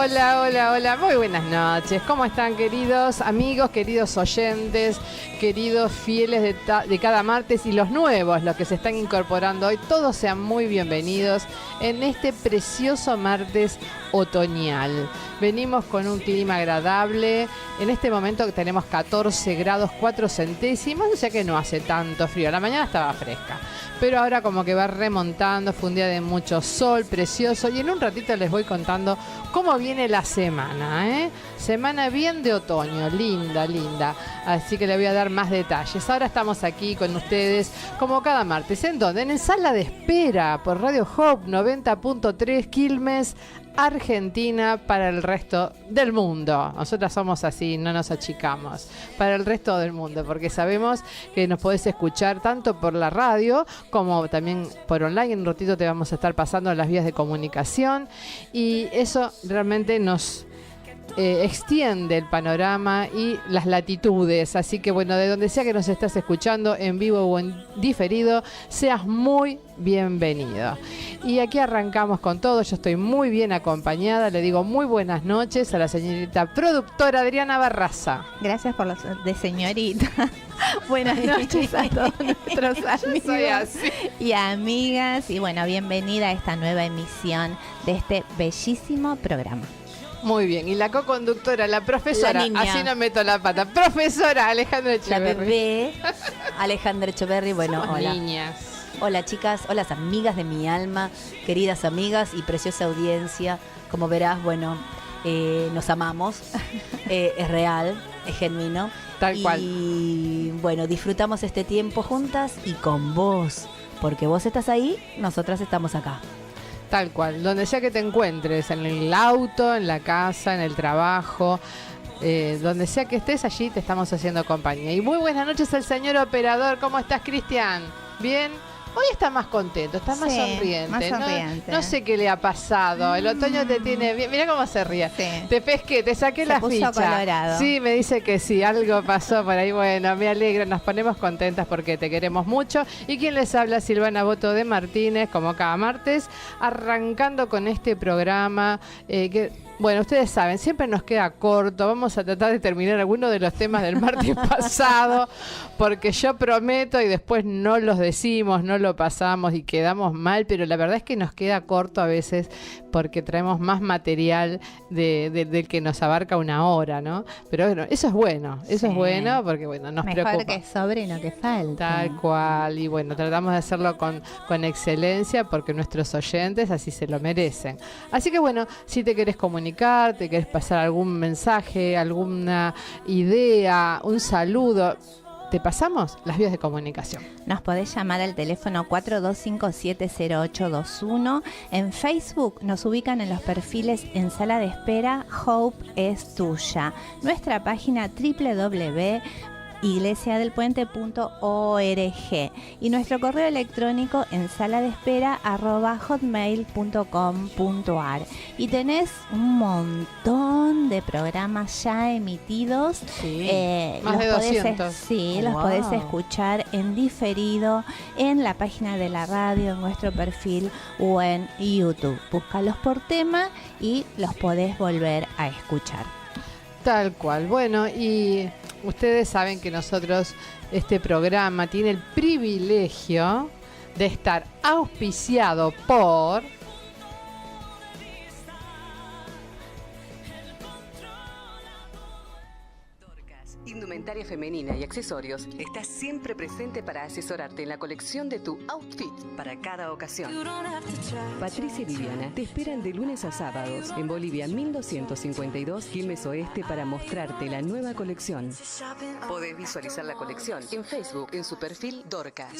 Hola, hola, hola, muy buenas noches. ¿Cómo están, queridos amigos, queridos oyentes, queridos fieles de cada martes y los nuevos, los que se están incorporando hoy? Todos sean muy bienvenidos en este precioso martes otoñal. Venimos con un clima agradable. En este momento tenemos 14 grados 4 centésimos, o sea que no hace tanto frío. La mañana estaba fresca, pero ahora como que va remontando. Fue un día de mucho sol, precioso, y en un ratito les voy contando cómo viene la semana, ¿eh? Semana bien de otoño, linda, linda. Así que le voy a dar más detalles. Ahora estamos aquí con ustedes como cada martes. ¿En dónde? En Sala de Espera por Radio Hope 90.3 Quilmes, Argentina, para el resto del mundo. Nosotras somos así, no nos achicamos. Para el resto del mundo, porque sabemos que nos podés escuchar tanto por la radio como también por online. En un ratito te vamos a estar pasando las vías de comunicación y eso realmente nos extiende el panorama y las latitudes. Así que bueno, de donde sea que nos estás escuchando, en vivo o en diferido, seas muy bienvenido. Y aquí arrancamos con todo. Yo estoy muy bien acompañada. Le digo muy buenas noches a la señorita productora Adriana Barraza. Gracias por los de señorita. Buenas noches a todos nuestros amigos y amigas. Y bueno, bienvenida a esta nueva emisión de este bellísimo programa. Muy bien, y la co-conductora, la profesora, así no meto la pata, profesora Alejandra Echeverri. La bebé Alejandra Echeverri. Bueno, somos hola. Niñas. Hola chicas, hola amigas de mi alma, queridas amigas y preciosa audiencia. Como verás, bueno, nos amamos, es real, es genuino. Tal cual. Y bueno, disfrutamos este tiempo juntas y con vos, porque vos estás ahí, nosotras estamos acá. Tal cual, donde sea que te encuentres, en el auto, en la casa, en el trabajo, donde sea que estés, allí te estamos haciendo compañía. Y muy buenas noches al señor operador. ¿Cómo estás, Cristian? ¿Bien? Hoy está más contento, está más sonriente. Más sonriente. No sé qué le ha pasado. El otoño te tiene bien. Mirá cómo se ríe. Sí. Te pesqué, te saqué la ficha. Colorado. Sí, me dice que sí, algo pasó por ahí. Bueno, me alegra, nos ponemos contentas porque te queremos mucho. Y quien les habla, Silvana Boto de Martínez, como cada martes, arrancando con este programa que... Bueno, ustedes saben, siempre nos queda corto. Vamos a tratar de terminar algunos de los temas del martes pasado, porque yo prometo y después no los decimos, no lo pasamos y quedamos mal, pero la verdad es que nos queda corto a veces porque traemos más material del que nos abarca una hora, ¿no? Pero bueno, eso es bueno, Sí. es bueno porque bueno, nos Mejor preocupa. que sobre y no que falte. Tal cual, y bueno, tratamos de hacerlo con excelencia porque nuestros oyentes así se lo merecen. Así que bueno, si te querés comunicar, te querés pasar algún mensaje, alguna idea, un saludo, te pasamos las vías de comunicación. Nos podés llamar al teléfono 42570821. En Facebook nos ubican en los perfiles en Sala de Espera Hope es Tuya. Nuestra página www.iglesiadelpuente.org y nuestro correo electrónico en saladespera@hotmail.com.ar. Y tenés un montón de programas ya emitidos. Sí, más de 200. Los Wow. podés escuchar en diferido en la página de la radio, en nuestro perfil o en YouTube. Búscalos por tema y los podés volver a escuchar. Tal cual. Bueno, y ustedes saben que nosotros, este programa tiene el privilegio de estar auspiciado por... Indumentaria femenina y accesorios está siempre presente para asesorarte en la colección de tu outfit para cada ocasión. Patricia y Viviana te esperan de lunes a sábados en Bolivia 1252 Quilmes Oeste para mostrarte la nueva colección. Podés visualizar la colección en Facebook en su perfil Dorcas.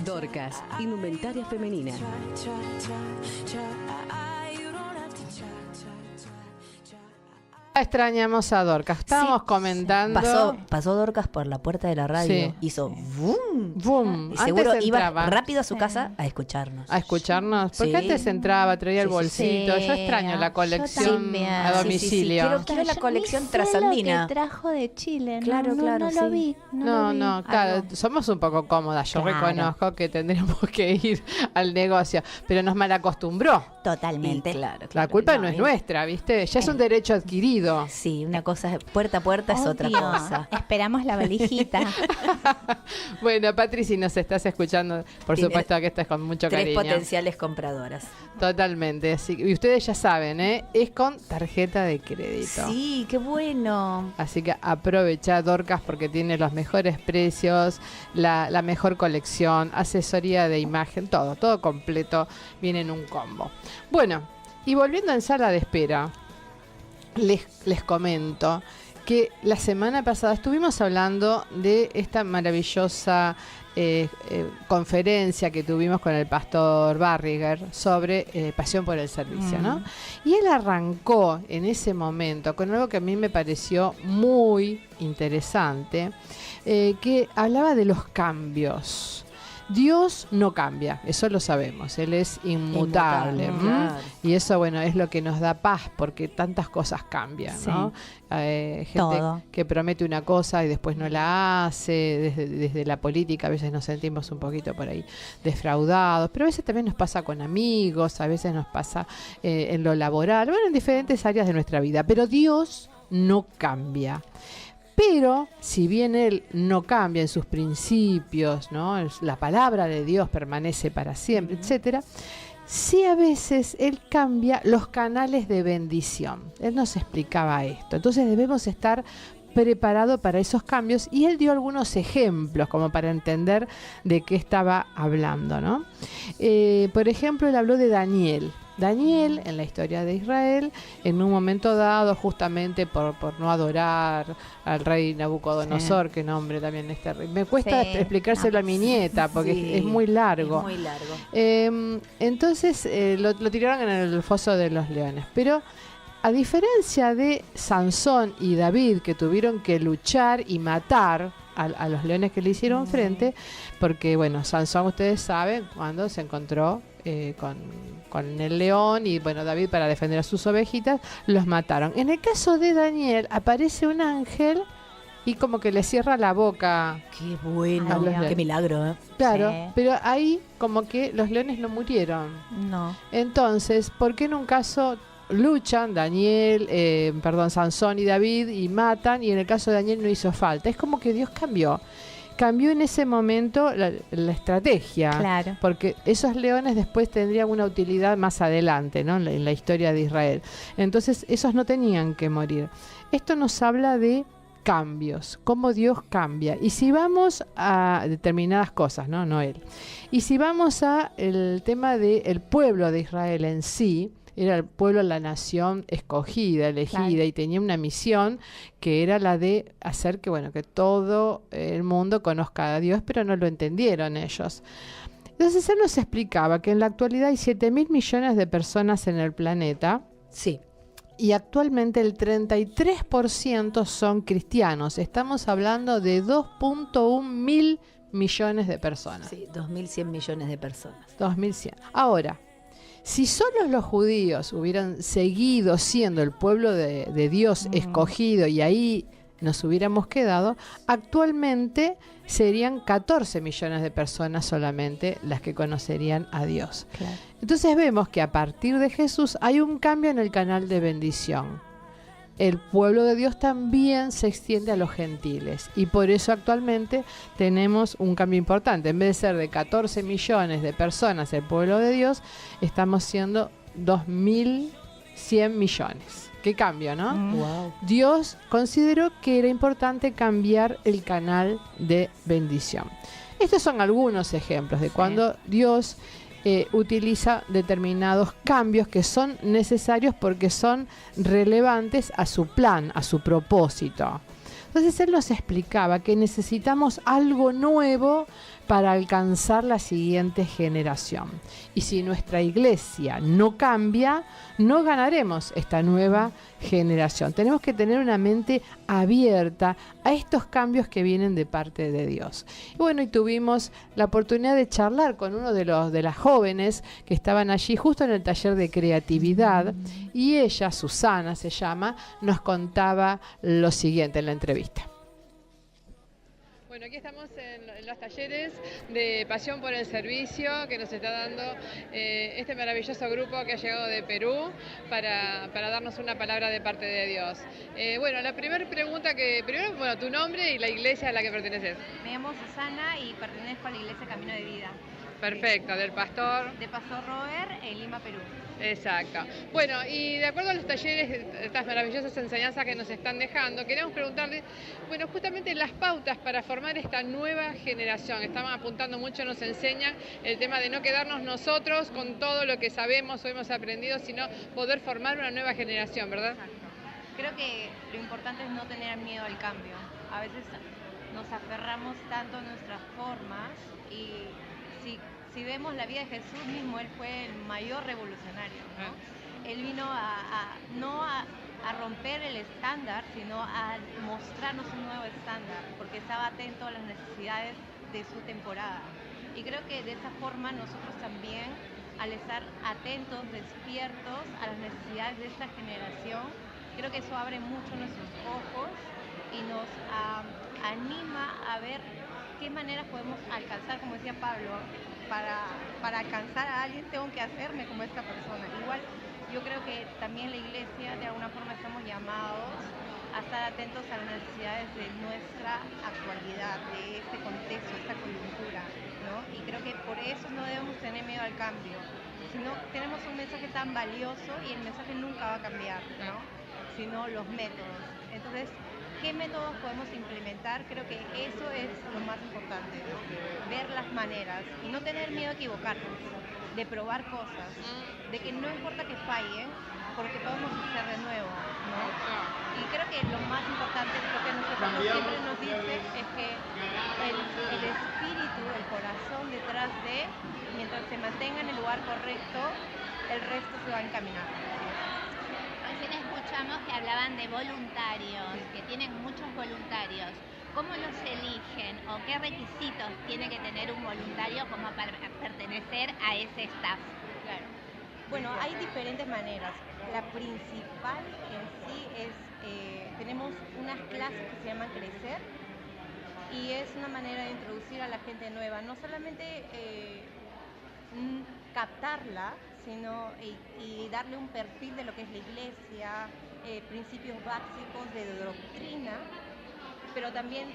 Dorcas, indumentaria femenina. Extrañamos a Dorcas. Estábamos comentando. Pasó Dorcas por la puerta de la radio, hizo boom, boom. Y seguro iba rápido a su casa a escucharnos. A escucharnos, porque antes entraba, traía el bolsito. Yo extraño la colección a domicilio. Quiero la colección trasandina. Lo que trajo de Chile, claro, no lo vi. No, claro, somos un poco cómodas. Yo reconozco que tendríamos que ir al negocio, pero nos malacostumbró. Totalmente. Claro. La culpa no es nuestra, ¿viste? Ya es un derecho adquirido. Sí, una cosa es puerta a puerta, es otra cosa. Esperamos la valijita. Bueno, Patri, si nos estás escuchando, por supuesto que estás con mucho cariño. 3 potenciales compradoras. Totalmente. Así, y ustedes ya saben, es con tarjeta de crédito. Sí, qué bueno. Así que aprovecha Dorcas porque tiene los mejores precios, la mejor colección, asesoría de imagen, todo completo, viene en un combo. Bueno, y volviendo en sala de espera, les comento que la semana pasada estuvimos hablando de esta maravillosa conferencia que tuvimos con el pastor Barriger sobre pasión por el servicio, ¿no? Y él arrancó en ese momento con algo que a mí me pareció muy interesante, que hablaba de los cambios. Dios no cambia, eso lo sabemos, Él es inmutable. Claro. Y eso, bueno, es lo que nos da paz, porque tantas cosas cambian, ¿no? Gente que promete una cosa y después no la hace, desde la política a veces nos sentimos un poquito por ahí defraudados, pero a veces también nos pasa con amigos, a veces nos pasa en lo laboral, bueno, en diferentes áreas de nuestra vida, pero Dios no cambia. Pero si bien Él no cambia en sus principios, ¿no? La palabra de Dios permanece para siempre, etcétera, sí a veces Él cambia los canales de bendición. Él nos explicaba esto. Entonces debemos estar preparados para esos cambios y Él dio algunos ejemplos como para entender de qué estaba hablando, ¿no? Por ejemplo, Él habló de Daniel. Daniel, en la historia de Israel, en un momento dado, justamente por no adorar al rey Nabucodonosor, qué nombre también este rey. Me cuesta explicárselo a mi nieta, porque es muy largo. Es muy largo. Entonces lo tiraron en el foso de los leones. Pero a diferencia de Sansón y David, que tuvieron que luchar y matar a los leones que le hicieron frente, porque, bueno, Sansón, ustedes saben, cuando se encontró con el león y, bueno, David, para defender a sus ovejitas, los mataron. En el caso de Daniel, aparece un ángel y como que le cierra la boca. Qué bueno, qué milagro, ¿eh? Claro, pero ahí como que los leones no murieron. No. Entonces, ¿por qué en un caso luchan Sansón y David y matan, y en el caso de Daniel no hizo falta? Es como que Dios cambió en ese momento la estrategia, claro, porque esos leones después tendrían una utilidad más adelante, ¿no? En la historia de Israel. Entonces esos no tenían que morir. Esto nos habla de cambios, cómo Dios cambia. Y si vamos a determinadas cosas, no Él. Y si vamos a el tema del pueblo de Israel en sí, era el pueblo, la nación escogida, elegida, claro, y tenía una misión que era la de hacer que todo el mundo conozca a Dios, pero no lo entendieron ellos. Entonces él nos explicaba que en la actualidad hay 7.000 millones de personas en el planeta. Sí. Y actualmente el 33% son cristianos. Estamos hablando de 2.1 mil millones de personas. Sí, 2.100 millones de personas. 2.100. Ahora, si solo los judíos hubieran seguido siendo el pueblo de Dios escogido y ahí nos hubiéramos quedado, actualmente serían 14 millones de personas solamente las que conocerían a Dios. Claro. Entonces vemos que a partir de Jesús hay un cambio en el canal de bendición. El pueblo de Dios también se extiende a los gentiles y por eso actualmente tenemos un cambio importante. En vez de ser de 14 millones de personas el pueblo de Dios, estamos siendo 2.100 millones. Qué cambio, ¿no? Wow. Dios consideró que era importante cambiar el canal de bendición. Estos son algunos ejemplos de cuando Dios utiliza determinados cambios que son necesarios porque son relevantes a su plan, a su propósito. Entonces él nos explicaba que necesitamos algo nuevo para alcanzar la siguiente generación. Y si nuestra iglesia no cambia, no ganaremos esta nueva generación. Tenemos que tener una mente abierta a estos cambios que vienen de parte de Dios. Y bueno, y tuvimos la oportunidad de charlar con uno de las jóvenes que estaban allí justo en el taller de creatividad, y ella, Susana se llama, nos contaba lo siguiente en la entrevista. Bueno, aquí estamos en los talleres de Pasión por el Servicio que nos está dando este maravilloso grupo que ha llegado de Perú para darnos una palabra de parte de Dios. Bueno, la primera pregunta primero, tu nombre y la iglesia a la que perteneces. Me llamo Susana y pertenezco a la iglesia Camino de Vida. Perfecto, del pastor. De Pastor Robert en Lima, Perú. Exacto. Bueno, y de acuerdo a los talleres, estas maravillosas enseñanzas que nos están dejando, queremos preguntarle, bueno, justamente las pautas para formar esta nueva generación. Estaban apuntando mucho, nos enseñan el tema de no quedarnos nosotros con todo lo que sabemos o hemos aprendido, sino poder formar una nueva generación, ¿verdad? Exacto. Creo que lo importante es no tener miedo al cambio. A veces nos aferramos tanto a nuestras formas y si vemos la vida de Jesús mismo, Él fue el mayor revolucionario, ¿no? Él vino no a romper el estándar, sino a mostrarnos un nuevo estándar, porque estaba atento a las necesidades de su temporada. Y creo que de esa forma nosotros también, al estar atentos, despiertos a las necesidades de esta generación, creo que eso abre mucho nuestros ojos y nos anima a ver qué maneras podemos alcanzar, como decía Pablo, para alcanzar a alguien tengo que hacerme como esta persona. Igual yo creo que también la iglesia de alguna forma estamos llamados a estar atentos a las necesidades de nuestra actualidad, de este contexto, esta coyuntura, ¿no? Y creo que por eso no debemos tener miedo al cambio, sino tenemos un mensaje tan valioso y el mensaje nunca va a cambiar, ¿no? Sino los métodos. Entonces, ¿qué métodos podemos implementar? Creo que eso es lo más importante, ¿no? Ver las maneras y no tener miedo a equivocarnos, de probar cosas, de que no importa que fallen, porque podemos hacer de nuevo, ¿no? Y creo que lo más importante, lo que nuestro pastor siempre nos dice, es que el espíritu, el corazón detrás de, mientras se mantenga en el lugar correcto, el resto se va a encaminar. Recién escuchamos que hablaban de voluntarios, que tienen muchos voluntarios. ¿Cómo los eligen o qué requisitos tiene que tener un voluntario como para pertenecer a ese staff? Claro. Bueno, hay diferentes maneras. La principal en sí es, tenemos unas clases que se llaman Crecer y es una manera de introducir a la gente nueva, no solamente captarla, sino y darle un perfil de lo que es la iglesia, principios básicos de doctrina, pero también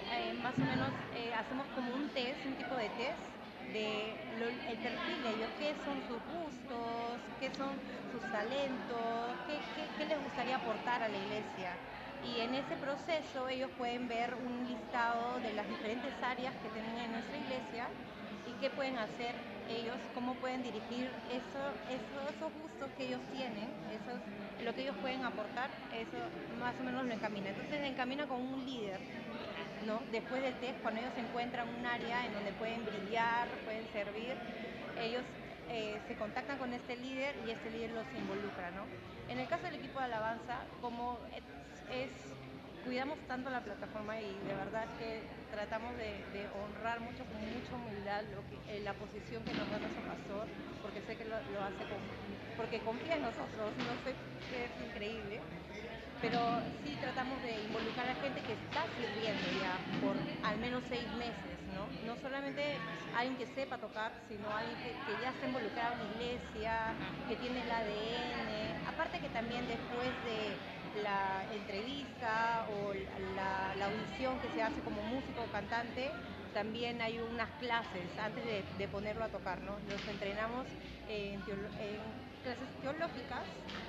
más o menos hacemos como un test, un tipo de test el perfil de ellos, qué son sus gustos, qué son sus talentos, qué les gustaría aportar a la iglesia. Y en ese proceso ellos pueden ver un listado de las diferentes áreas que tienen en nuestra iglesia y qué pueden hacer ellos, cómo pueden dirigir esos gustos que ellos tienen, lo que ellos pueden aportar, eso más o menos lo encamina. Entonces encamina con un líder, ¿no? Después del test, cuando ellos encuentran un área en donde pueden brillar, pueden servir, ellos se contactan con este líder y este líder los involucra, ¿no? En el caso del equipo de alabanza, como cuidamos tanto la plataforma y de verdad es que tratamos de honrar mucho, con mucha humildad la posición que nos da nuestro pastor, porque sé que lo hace porque confía en nosotros, no sé, que es increíble, pero sí tratamos de involucrar a gente que está sirviendo ya por al menos 6 meses, ¿no? No solamente alguien que sepa tocar, sino alguien que ya está involucrado en la iglesia, que tiene el ADN, aparte que también después de la entrevista o la audición que se hace como músico o cantante, también hay unas clases antes de ponerlo a tocar, ¿no? Los entrenamos en clases teológicas,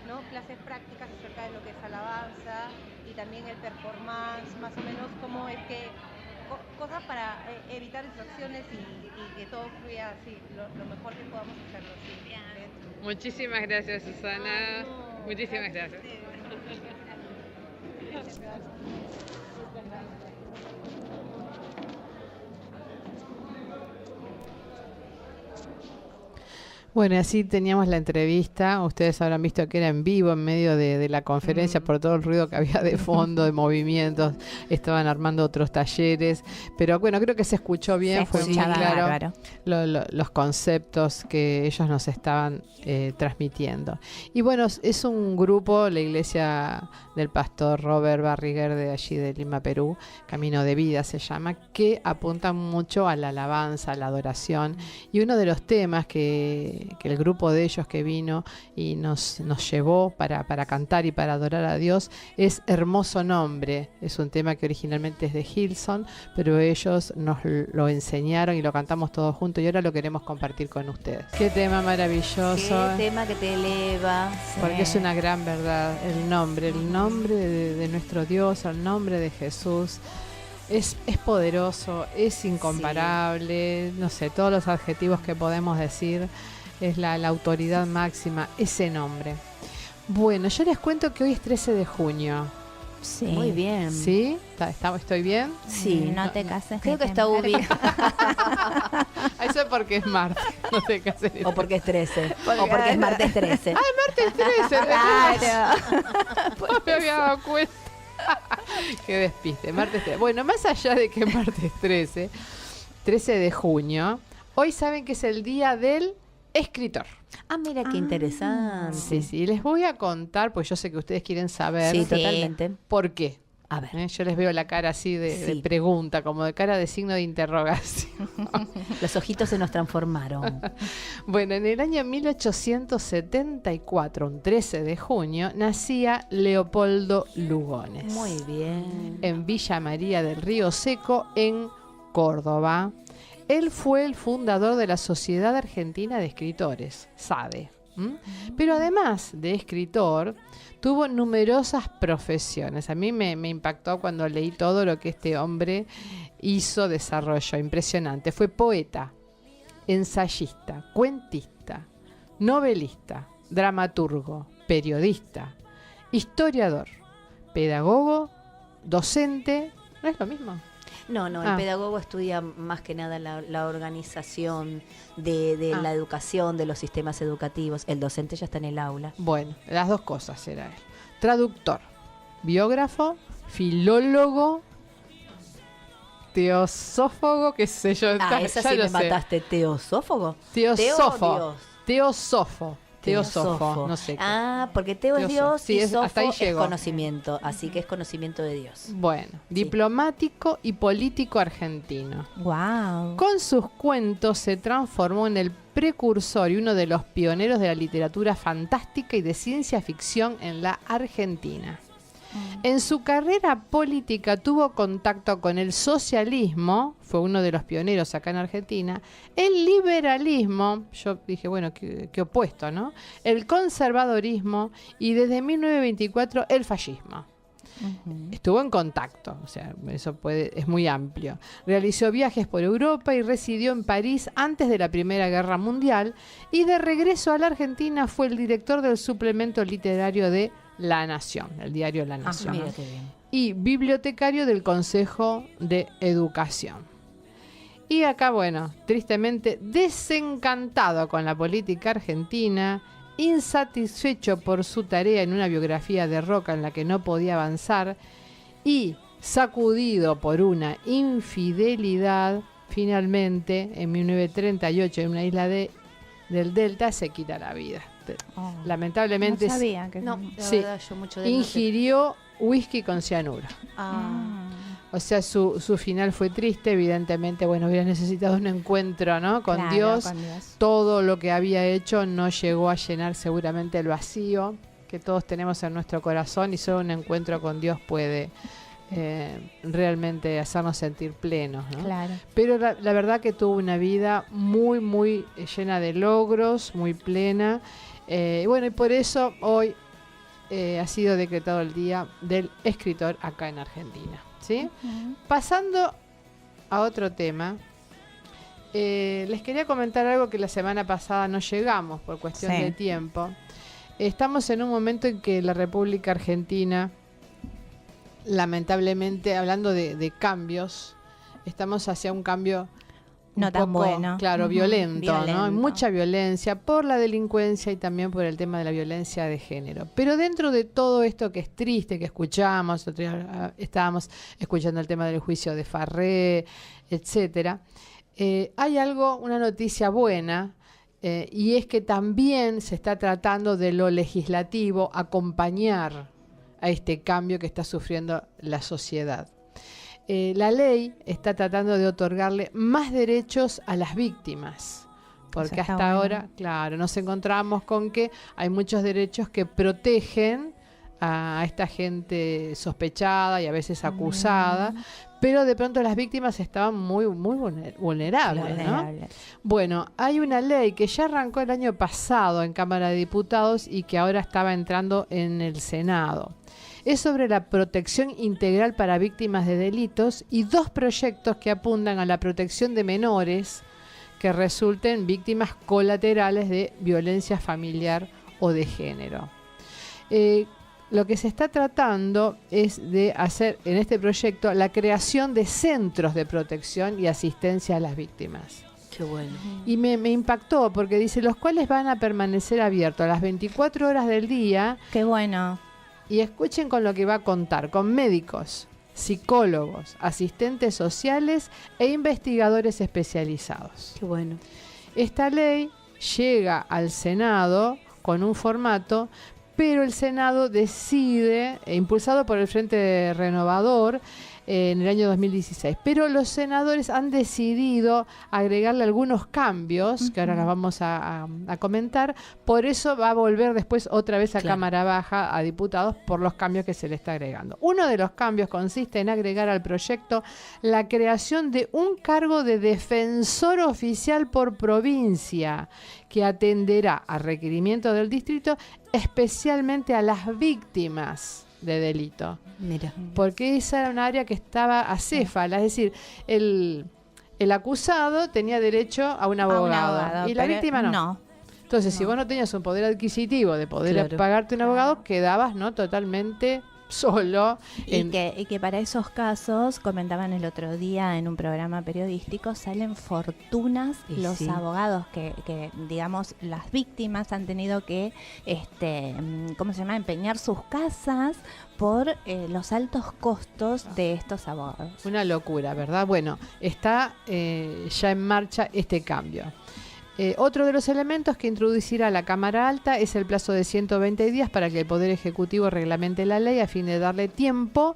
¿no? Clases prácticas acerca de lo que es alabanza y también el performance, más o menos cómo es que cosas para evitar distracciones y que todo fluya así, lo mejor que podamos hacerlo. ¿Sí? Muchísimas gracias, Susana. Muchísimas gracias. Muchas gracias. Bueno, así teníamos la entrevista. Ustedes habrán visto que era en vivo en medio de la conferencia por todo el ruido que había de fondo, de movimientos. Estaban armando otros talleres. Pero bueno, creo que se escuchó bien. Fue muy claro los conceptos que ellos nos estaban transmitiendo. Y bueno, es un grupo, la iglesia del pastor Robert Barriguer de allí de Lima, Perú, Camino de Vida se llama, que apunta mucho a la alabanza, a la adoración. Y uno de los temas que el grupo de ellos que vino y nos llevó para cantar y para adorar a Dios es Hermoso Nombre. Es un tema que originalmente es de Hillsong, pero ellos nos lo enseñaron y lo cantamos todos juntos y ahora lo queremos compartir con ustedes. Qué tema maravilloso. Qué tema que te eleva. Porque es una gran verdad, el nombre de nuestro Dios, el nombre de Jesús. Es poderoso, es incomparable, no sé, todos los adjetivos que podemos decir, es la autoridad máxima, ese nombre. Bueno, yo les cuento que hoy es 13 de junio. Sí. Muy bien. ¿Sí? ¿Estoy bien? Sí. No te cases. Creo que está Ubi. Eso es porque es martes, no te cases. O porque es 13. O porque es martes 13. Ah, martes 13. Claro. No me había dado cuenta. Qué despiste, martes 13. Bueno, más allá de que martes 13 de junio, hoy saben que es el día del escritor. Ah, mira qué interesante. Sí, les voy a contar, pues yo sé que ustedes quieren saber. Sí, totalmente. ¿Por qué? A ver. Yo les veo la cara así de pregunta, como de cara de signo de interrogación. Los ojitos se nos transformaron. Bueno, en el año 1874, un 13 de junio, nacía Leopoldo Lugones. Muy bien. En Villa María del Río Seco, en Córdoba. Él fue el fundador de la Sociedad Argentina de Escritores, SADE. Pero además de escritor, tuvo numerosas profesiones. A mí me impactó cuando leí todo lo que este hombre hizo, desarrolló. Impresionante. Fue poeta, ensayista, cuentista, novelista, dramaturgo, periodista, historiador, pedagogo, docente. ¿No es lo mismo? No, el pedagogo estudia más que nada la organización de la educación, de los sistemas educativos. El docente ya está en el aula. Bueno, las dos cosas era él. Traductor, biógrafo, filólogo, teosófago, qué sé yo. Esa sí me mataste. ¿Teosófago? Teosófo, no sé qué. Porque teo es Dios, sí, y sofo hasta ahí es llegó. conocimiento, así que es conocimiento de Dios. Bueno, diplomático y político argentino. Wow. Con sus cuentos se transformó en el precursor y uno de los pioneros de la literatura fantástica y de ciencia ficción en la Argentina. En su carrera política tuvo contacto con el socialismo, fue uno de los pioneros acá en Argentina, el liberalismo, yo dije, bueno, qué opuesto, ¿no? El conservadorismo y desde 1924 el fascismo. Estuvo en contacto, o sea, eso es muy amplio. Realizó viajes por Europa y residió en París antes de la Primera Guerra Mundial y de regreso a la Argentina fue el director del suplemento literario de La Nación, el diario La Nación. Mira qué bien. Y bibliotecario del Consejo de Educación. Y acá, bueno, tristemente desencantado con la política argentina, insatisfecho por su tarea en una biografía de Roca en la que no podía avanzar y sacudido por una infidelidad, finalmente, en 1938, en una isla del Delta, se quita la vida. Lamentablemente, no sabía que verdad, yo mucho de ingirió whisky con cianuro. O sea, su final fue triste, evidentemente, bueno, hubiera necesitado un encuentro, ¿no? Con Dios. Todo lo que había hecho no llegó a llenar seguramente el vacío que todos tenemos en nuestro corazón y solo un encuentro con Dios puede realmente hacernos sentir plenos, ¿no? Claro. Pero la verdad que tuvo una vida muy, muy llena de logros, muy plena. Bueno, y por eso hoy ha sido decretado el Día del Escritor acá en Argentina. ¿Sí? Pasando a otro tema, les quería comentar algo que la semana pasada no llegamos por cuestión de tiempo. Estamos en un momento en que la República Argentina, lamentablemente, hablando de cambios, estamos hacia un cambio no tan poco, bueno. claro, violento, ¿no? Violento. Mucha violencia por la delincuencia y también por el tema de la violencia de género. Pero dentro de todo esto que es triste, que escuchamos, otro día estábamos escuchando el tema del juicio de Farré, etcétera, hay una noticia buena, y es que también se está tratando de lo legislativo acompañar a este cambio que está sufriendo la sociedad. La ley está tratando de otorgarle más derechos a las víctimas, porque hasta ahora, claro, nos encontramos con que hay muchos derechos que protegen a esta gente sospechada y a veces acusada, pero de pronto las víctimas estaban muy vulnerables, ¿no? Bueno, hay una ley que ya arrancó el año pasado en Cámara de Diputados y que ahora estaba entrando en el Senado. Es sobre la protección integral para víctimas de delitos y 2 proyectos que apuntan a la protección de menores que resulten víctimas colaterales de violencia familiar o de género. Lo que se está tratando es de hacer en este proyecto la creación de centros de protección y asistencia a las víctimas. Qué bueno. Y me impactó porque dice, los cuales van a permanecer abiertos a las 24 horas del día. Qué bueno. Y escuchen con lo que va a contar, con médicos, psicólogos, asistentes sociales e investigadores especializados. Qué bueno. Esta ley llega al Senado con un formato, pero el Senado decide, impulsado por el Frente Renovador, en el año 2016. Pero los senadores han decidido agregarle algunos cambios, que ahora los vamos a comentar. Por eso va a volver después otra vez a Cámara Baja, a diputados, por los cambios que se le está agregando. Uno de los cambios consiste en agregar al proyecto la creación de un cargo de defensor oficial por provincia, que atenderá a requerimiento del distrito, especialmente a las víctimas de delito. Mira. Porque esa era un área que estaba acéfala, es decir, el acusado tenía derecho a un abogado, y la víctima no. Entonces, si vos no tenías un poder adquisitivo de poder pagarte un abogado, quedabas totalmente solo. Y que para esos casos, comentaban el otro día en un programa periodístico, salen fortunas los abogados que, digamos, las víctimas han tenido que, ¿cómo se llama?, empeñar sus casas por los altos costos de estos abogados. Una locura, ¿verdad? Bueno, está ya en marcha este cambio. Otro de los elementos que introducirá la Cámara Alta es el plazo de 120 días para que el Poder Ejecutivo reglamente la ley a fin de darle tiempo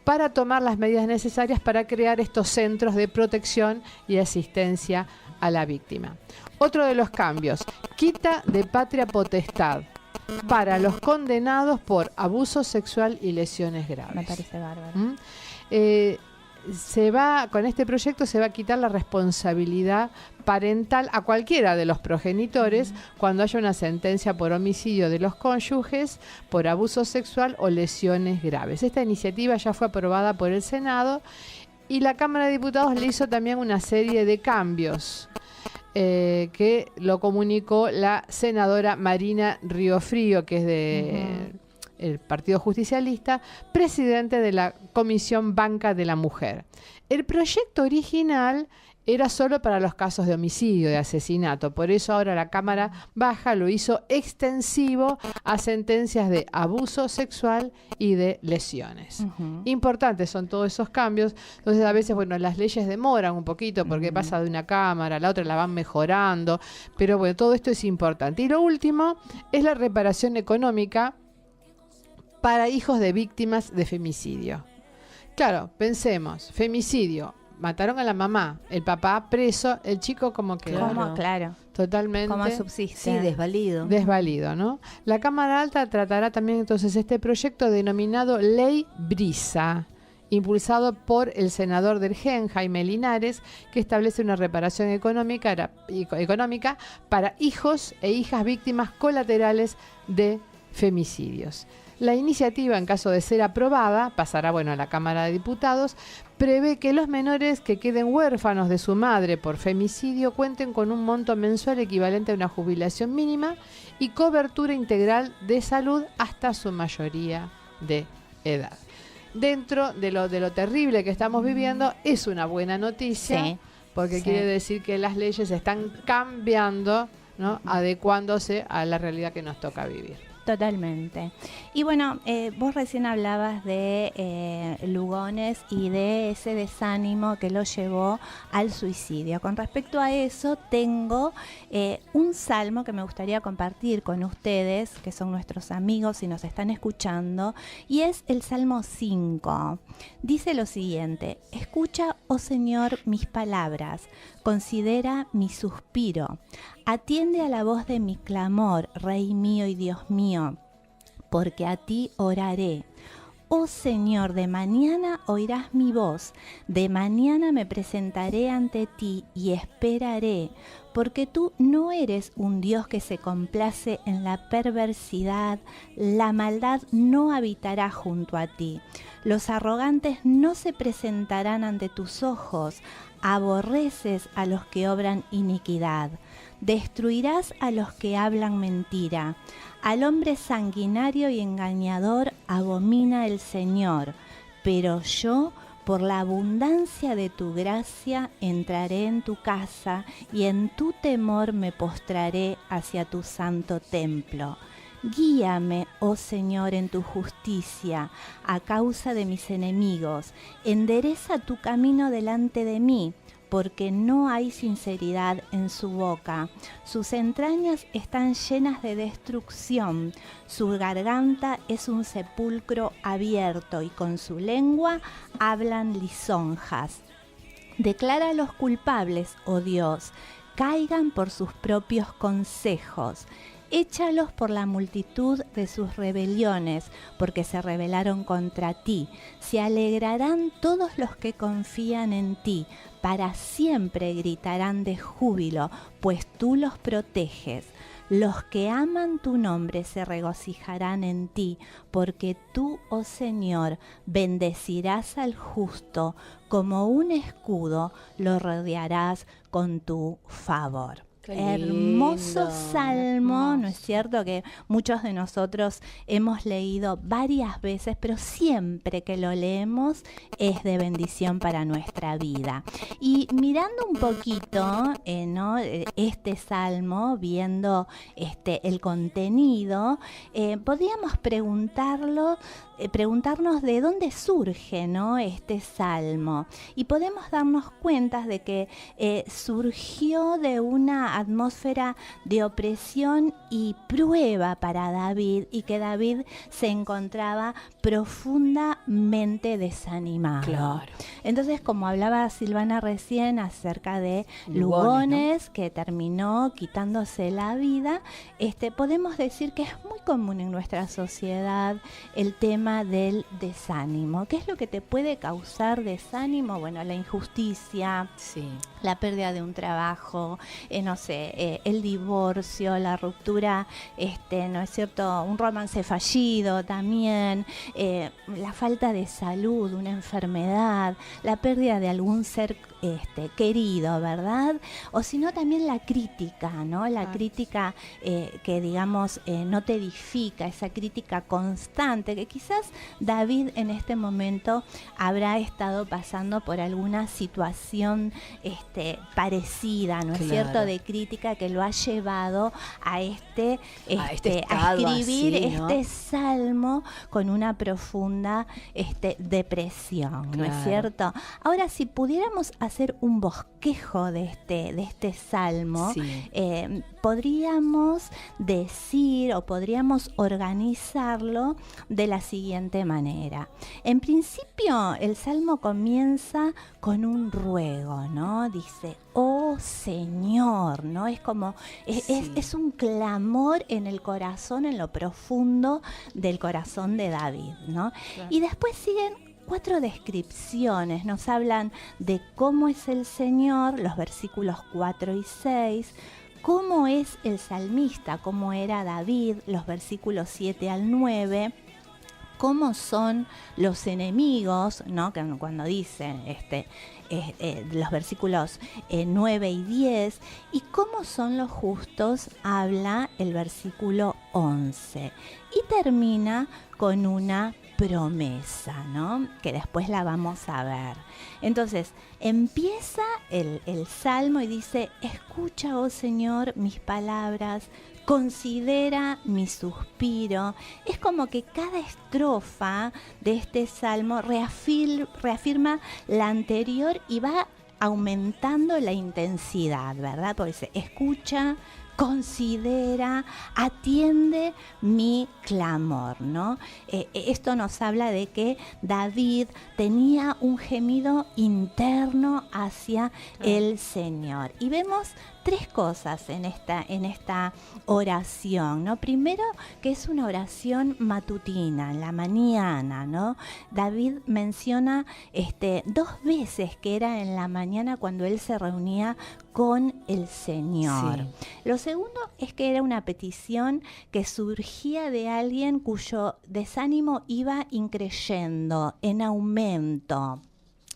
para tomar las medidas necesarias para crear estos centros de protección y asistencia a la víctima. Otro de los cambios, quita de patria potestad para los condenados por abuso sexual y lesiones graves. Me parece bárbaro. Con este proyecto se va a quitar la responsabilidad parental a cualquiera de los progenitores cuando haya una sentencia por homicidio de los cónyuges, por abuso sexual o lesiones graves. Esta iniciativa ya fue aprobada por el Senado y la Cámara de Diputados le hizo también una serie de cambios que lo comunicó la senadora Marina Riofrío, que es de el Partido Justicialista, presidente de la Comisión Banca de la Mujer. El proyecto original era solo para los casos de homicidio, de asesinato. Por eso ahora la Cámara Baja lo hizo extensivo a sentencias de abuso sexual y de lesiones. Importantes son todos esos cambios. Entonces a veces, las leyes demoran un poquito porque pasa de una Cámara a la otra, la van mejorando. Pero bueno, todo esto es importante. Y lo último es la reparación económica para hijos de víctimas de femicidio. Claro, pensemos, femicidio, mataron a la mamá, el papá preso, el chico como que... Claro. Totalmente. ¿Cómo subsiste? Sí, desvalido. Desvalido, ¿no? La Cámara Alta tratará también entonces este proyecto denominado Ley Brisa, impulsado por el senador del GEN, Jaime Linares, que establece una reparación económica para hijos e hijas víctimas colaterales de femicidios. La iniciativa, en caso de ser aprobada, pasará a la Cámara de Diputados, prevé que los menores que queden huérfanos de su madre por femicidio cuenten con un monto mensual equivalente a una jubilación mínima y cobertura integral de salud hasta su mayoría de edad. Dentro de lo terrible que estamos viviendo, es una buena noticia. Sí. porque Sí. quiere decir que las leyes están cambiando, ¿no? Adecuándose a la realidad que nos toca vivir. Totalmente. Y bueno, vos recién hablabas de Lugones y de ese desánimo que lo llevó al suicidio. Con respecto a eso, tengo un salmo que me gustaría compartir con ustedes, que son nuestros amigos y nos están escuchando, y es el Salmo 5. Dice lo siguiente: escucha, oh Señor, mis palabras, considera mi suspiro. Atiende a la voz de mi clamor, Rey mío y Dios mío, porque a ti oraré. Oh Señor, de mañana oirás mi voz, de mañana me presentaré ante ti y esperaré, porque tú no eres un Dios que se complace en la perversidad, la maldad no habitará junto a ti. Los arrogantes no se presentarán ante tus ojos, aborreces a los que obran iniquidad. Destruirás a los que hablan mentira. Al hombre sanguinario y engañador abomina el Señor. Pero yo, por la abundancia de tu gracia, entraré en tu casa y en tu temor me postraré hacia tu santo templo. Guíame, oh Señor, en tu justicia, a causa de mis enemigos. Endereza tu camino delante de mí, porque no hay sinceridad en su boca. Sus entrañas están llenas de destrucción. Su garganta es un sepulcro abierto y con su lengua hablan lisonjas. Declara a los culpables, oh Dios, caigan por sus propios consejos. Échalos por la multitud de sus rebeliones, porque se rebelaron contra ti. Se alegrarán todos los que confían en ti, para siempre gritarán de júbilo, pues tú los proteges. Los que aman tu nombre se regocijarán en ti, porque tú, oh Señor, bendecirás al justo, como un escudo lo rodearás con tu favor. Hermoso salmo, ¿no es cierto? Que muchos de nosotros hemos leído varias veces, pero siempre que lo leemos es de bendición para nuestra vida. Y mirando un poquito, ¿no? Este salmo, viendo el contenido, podríamos preguntarnos de dónde surge, ¿no? Este salmo, y podemos darnos cuenta de que surgió de una atmósfera de opresión y prueba para David, y que David se encontraba profundamente desanimado. Claro. Entonces, como hablaba Silvana recién acerca de Lugones, ¿no? que terminó quitándose la vida, podemos decir que es muy común en nuestra sociedad el tema del desánimo. ¿Qué es lo que te puede causar desánimo? Bueno, la injusticia, Sí. la pérdida de un trabajo, el divorcio, la ruptura, ¿no es cierto? Un romance fallido también, la falta de salud, una enfermedad, la pérdida de algún ser querido, ¿verdad? O si no, también la crítica, ¿no? La crítica que, digamos, no te edifica, esa crítica constante, que quizás David en este momento habrá estado pasando por alguna situación parecida, ¿no es cierto?, de crítica, que lo ha llevado a escribir así, ¿no? este salmo con una profunda depresión, ¿no es cierto? Ahora, si pudiéramos hacer un bosquejo de este salmo, Sí. Podríamos decir o podríamos organizarlo de la siguiente manera. En principio, el salmo comienza con un ruego, ¿no? Dice, oh Señor, ¿no? Es como, es un clamor en el corazón, en lo profundo del corazón de David, ¿no? Claro. Y después siguen 4 descripciones, nos hablan de cómo es el Señor, los versículos 4 y 6, cómo es el salmista, cómo era David, los versículos 7 al 9, cómo son los enemigos, ¿no? Que cuando dicen los versículos 9 y 10, y cómo son los justos, habla el versículo 11, y termina con una promesa, ¿no? Que después la vamos a ver. Entonces, empieza el Salmo y dice, escucha, oh Señor, mis palabras, considera mi suspiro. Es como que cada estrofa de este Salmo reafirma la anterior y va aumentando la intensidad, ¿verdad? Porque dice, escucha, considera, atiende mi clamor, ¿no? Esto nos habla de que David tenía un gemido interno hacia el Señor. Y vemos tres cosas en esta oración, ¿no? Primero, que es una oración matutina, en la mañana, ¿no? David menciona 2 veces que era en la mañana cuando él se reunía con el Señor. Sí. Lo segundo es que era una petición que surgía de alguien cuyo desánimo iba increyendo, en aumento,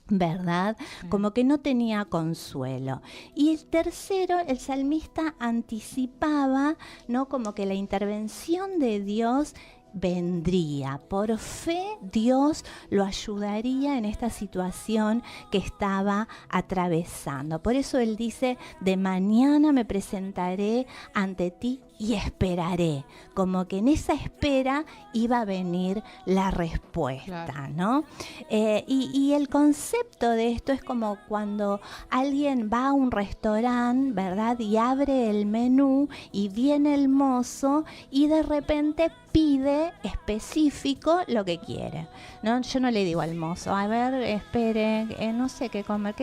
¿verdad? Como que no tenía consuelo. Y el tercero, el salmista anticipaba, ¿no? Como que la intervención de Dios vendría. Por fe, Dios lo ayudaría en esta situación que estaba atravesando. Por eso él dice, de mañana me presentaré ante ti y esperaré. Como que en esa espera iba a venir la respuesta, claro, ¿no? Y el concepto de esto es como cuando alguien va a un restaurante, ¿verdad? Y abre el menú y viene el mozo y de repente pide específico lo que quiere, ¿no? Yo no le digo al mozo, a ver, espere, no sé qué comer,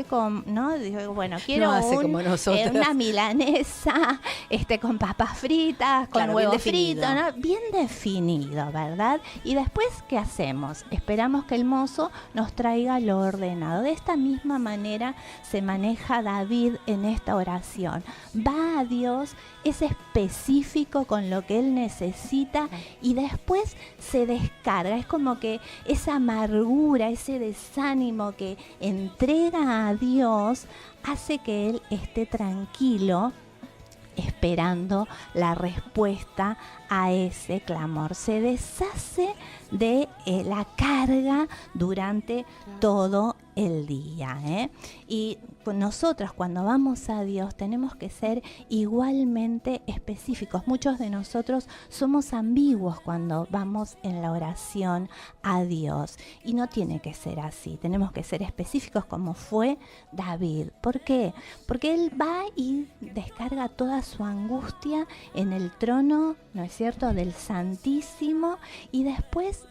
¿no? Digo, bueno, quiero una milanesa con papas fritas, con huevo frito, ¿no? Bien definido, ¿verdad? Y después, ¿qué hacemos? Esperamos que el mozo nos traiga lo ordenado. De esta misma manera se maneja David en esta oración. Va a Dios, es específico con lo que él necesita y después se descarga. Es como que esa amargura, ese desánimo que entrega a Dios hace que él esté tranquilo esperando la respuesta a ese clamor. Se deshace de la carga durante todo el día, ¿eh? Y nosotros cuando vamos a Dios tenemos que ser igualmente específicos. Muchos de nosotros somos ambiguos cuando vamos en la oración a Dios y no tiene que ser así. Tenemos que ser específicos como fue David. ¿Por qué? Porque él va y descarga toda su angustia en el trono, ¿no es cierto?, del Santísimo, y después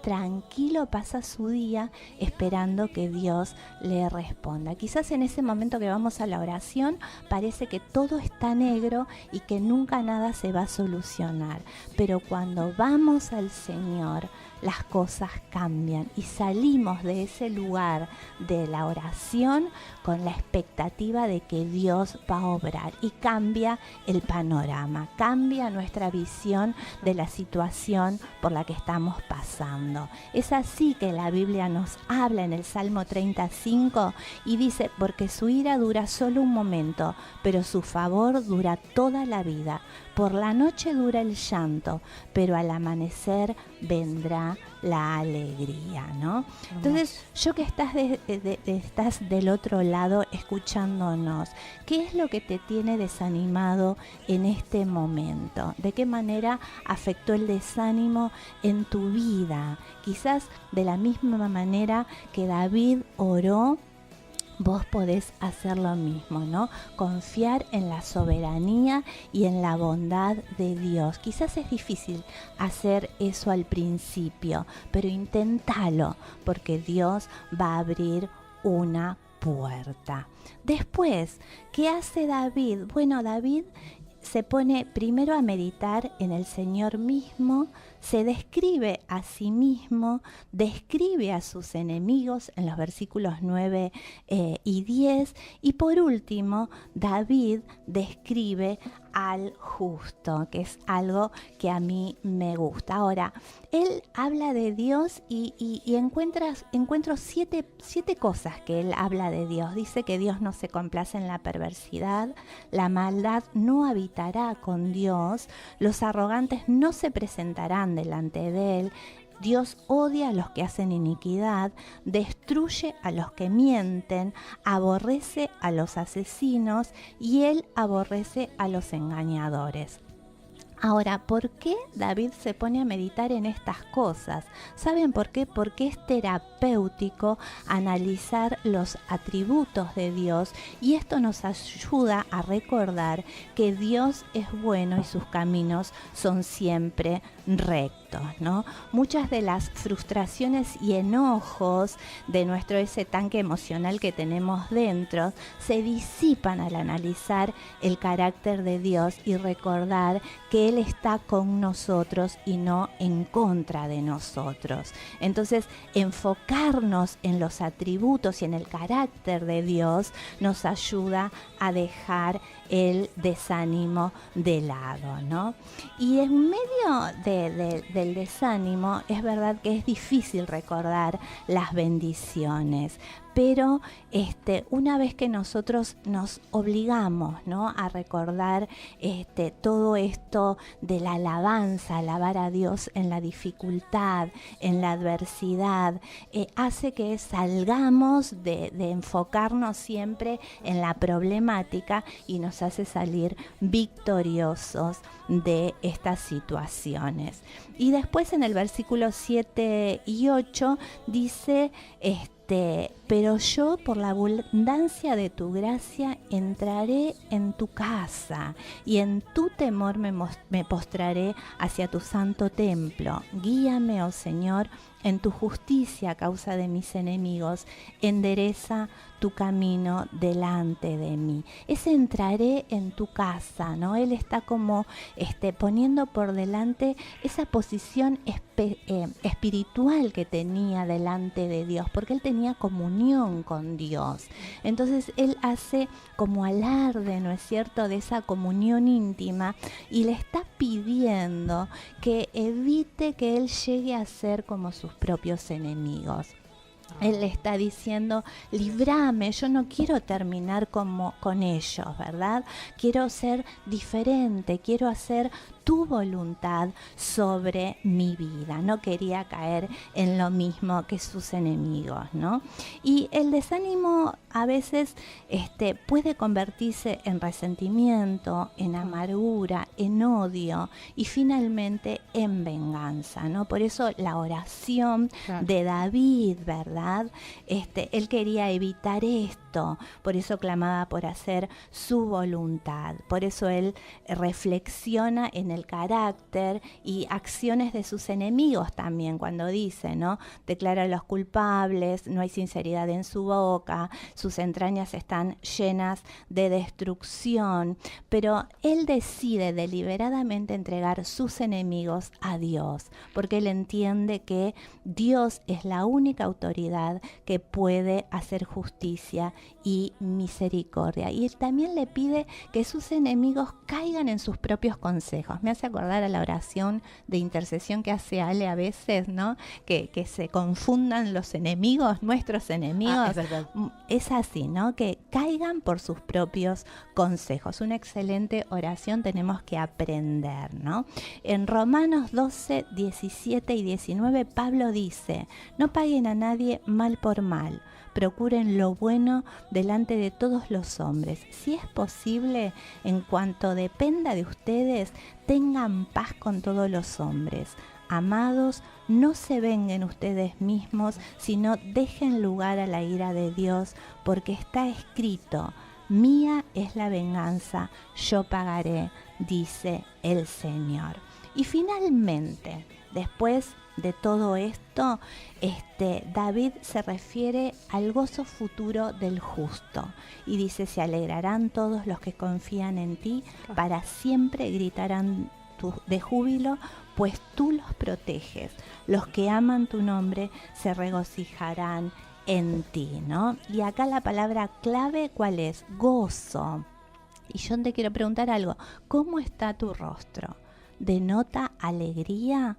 tranquilo pasa su día esperando que Dios le responda. Quizás en ese momento que vamos a la oración parece que todo está negro y que nunca nada se va a solucionar, pero cuando vamos al Señor las cosas cambian y salimos de ese lugar de la oración con la expectativa de que Dios va a obrar, y cambia el panorama, cambia nuestra visión de la situación por la que estamos pasando. Es así que la Biblia nos habla en el Salmo 35 y dice, porque su ira dura solo un momento, pero su favor dura toda la vida. Por la noche dura el llanto, pero al amanecer vendrá la alegría, ¿no? Entonces, yo que estás del otro lado escuchándonos, ¿qué es lo que te tiene desanimado en este momento? ¿De qué manera afectó el desánimo en tu vida? Quizás de la misma manera que David oró, vos podés hacer lo mismo, ¿no? Confiar en la soberanía y en la bondad de Dios. Quizás es difícil hacer eso al principio, pero inténtalo, porque Dios va a abrir una puerta. Después, ¿qué hace David? Bueno, David se pone primero a meditar en el Señor mismo, se describe a sí mismo, describe a sus enemigos en los versículos 9 y 10, y por último David describe al justo, que es algo que a mí me gusta. Ahora, él habla de Dios y encuentro siete cosas que él habla de Dios. Dice que Dios no se complace en la perversidad, la maldad no habitará con Dios, los arrogantes no se presentarán delante de él, Dios odia a los que hacen iniquidad, destruye a los que mienten, aborrece a los asesinos y Él aborrece a los engañadores. Ahora, ¿por qué David se pone a meditar en estas cosas? ¿Saben por qué? Porque es terapéutico analizar los atributos de Dios y esto nos ayuda a recordar que Dios es bueno y sus caminos son siempre rectos, ¿no? Muchas de las frustraciones y enojos de ese tanque emocional que tenemos dentro se disipan al analizar el carácter de Dios y recordar que Él está con nosotros y no en contra de nosotros. Entonces, enfocarnos en los atributos y en el carácter de Dios nos ayuda a dejar el desánimo de lado, ¿no? Y en medio del desánimo es verdad que es difícil recordar las bendiciones, pero una vez que nosotros nos obligamos, ¿no?, a recordar todo esto de la alabanza, alabar a Dios en la dificultad, en la adversidad, hace que salgamos de enfocarnos siempre en la problemática y nos hace salir victoriosos de estas situaciones. Y después en el versículo 7 y 8 dice, pero yo por la abundancia de tu gracia entraré en tu casa y en tu temor me postraré hacia tu santo templo. Guíame, oh Señor, en tu justicia a causa de mis enemigos, endereza tu camino delante de mí. Ese entraré en tu casa, ¿no? Él está como poniendo por delante esa posición espiritual que tenía delante de Dios, porque él tenía comunión con Dios. Entonces él hace como alarde, ¿no es cierto?, de esa comunión íntima y le está pidiendo que evite que él llegue a ser como sus propios enemigos. Él le está diciendo, líbrame, yo no quiero terminar con ellos, ¿verdad? Quiero ser diferente, quiero hacer tu voluntad sobre mi vida. No quería caer en lo mismo que sus enemigos, ¿no? Y el desánimo a veces puede convertirse en resentimiento, en amargura, en odio y finalmente en venganza, ¿no? Por eso la oración de David, ¿verdad? Él quería evitar esto, por eso clamaba por hacer su voluntad, por eso él reflexiona en el carácter y acciones de sus enemigos también, cuando dice, ¿no?, declara a los culpables, no hay sinceridad en su boca, sus entrañas están llenas de destrucción, pero él decide deliberadamente entregar sus enemigos a Dios, porque él entiende que Dios es la única autoridad que puede hacer justicia y misericordia. Y él también le pide que sus enemigos caigan en sus propios consejos. Me hace acordar a la oración de intercesión que hace Ale a veces, ¿no? Que se confundan los enemigos, nuestros enemigos. Es así, ¿no? Que caigan por sus propios consejos. Una excelente oración tenemos que aprender, ¿no? En Romanos 12, 17 y 19, Pablo dice, no paguen a nadie mal por mal, procuren lo bueno delante de todos los hombres. Si es posible, en cuanto dependa de ustedes, tengan paz con todos los hombres. Amados, no se vengan ustedes mismos, sino dejen lugar a la ira de Dios, porque está escrito, mía es la venganza, yo pagaré, dice el Señor. Y finalmente, después de todo esto, David se refiere al gozo futuro del justo y dice, se alegrarán todos los que confían en ti, para siempre gritarán de júbilo, pues tú los proteges. Los que aman tu nombre se regocijarán en ti, ¿no? Y acá la palabra clave, ¿cuál es? Gozo. Y yo te quiero preguntar algo, ¿cómo está tu rostro? ¿Denota alegría?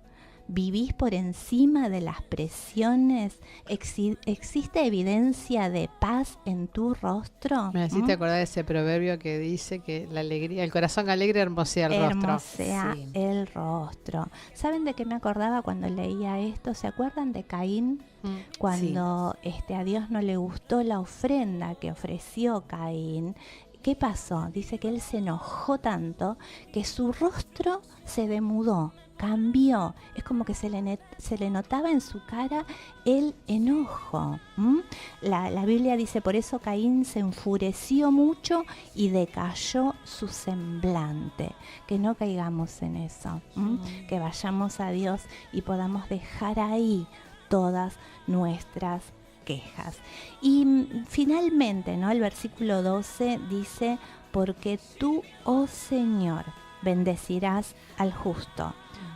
¿Vivís por encima de las presiones? ¿Existe evidencia de paz en tu rostro? Me hiciste acordar de ese proverbio que dice que la alegría, el corazón alegre hermosea el rostro. Hermosea el rostro. ¿Saben de qué me acordaba cuando leía esto? ¿Se acuerdan de Caín? Cuando a Dios no le gustó la ofrenda que ofreció Caín. ¿Qué pasó? Dice que él se enojó tanto que su rostro se demudó, cambió. Es como que se le notaba en su cara el enojo. La Biblia dice, por eso Caín se enfureció mucho y decayó su semblante. Que no caigamos en eso, que vayamos a Dios y podamos dejar ahí todas nuestras quejas. Y finalmente, ¿no? El versículo 12 dice, porque tú, oh Señor, bendecirás al justo,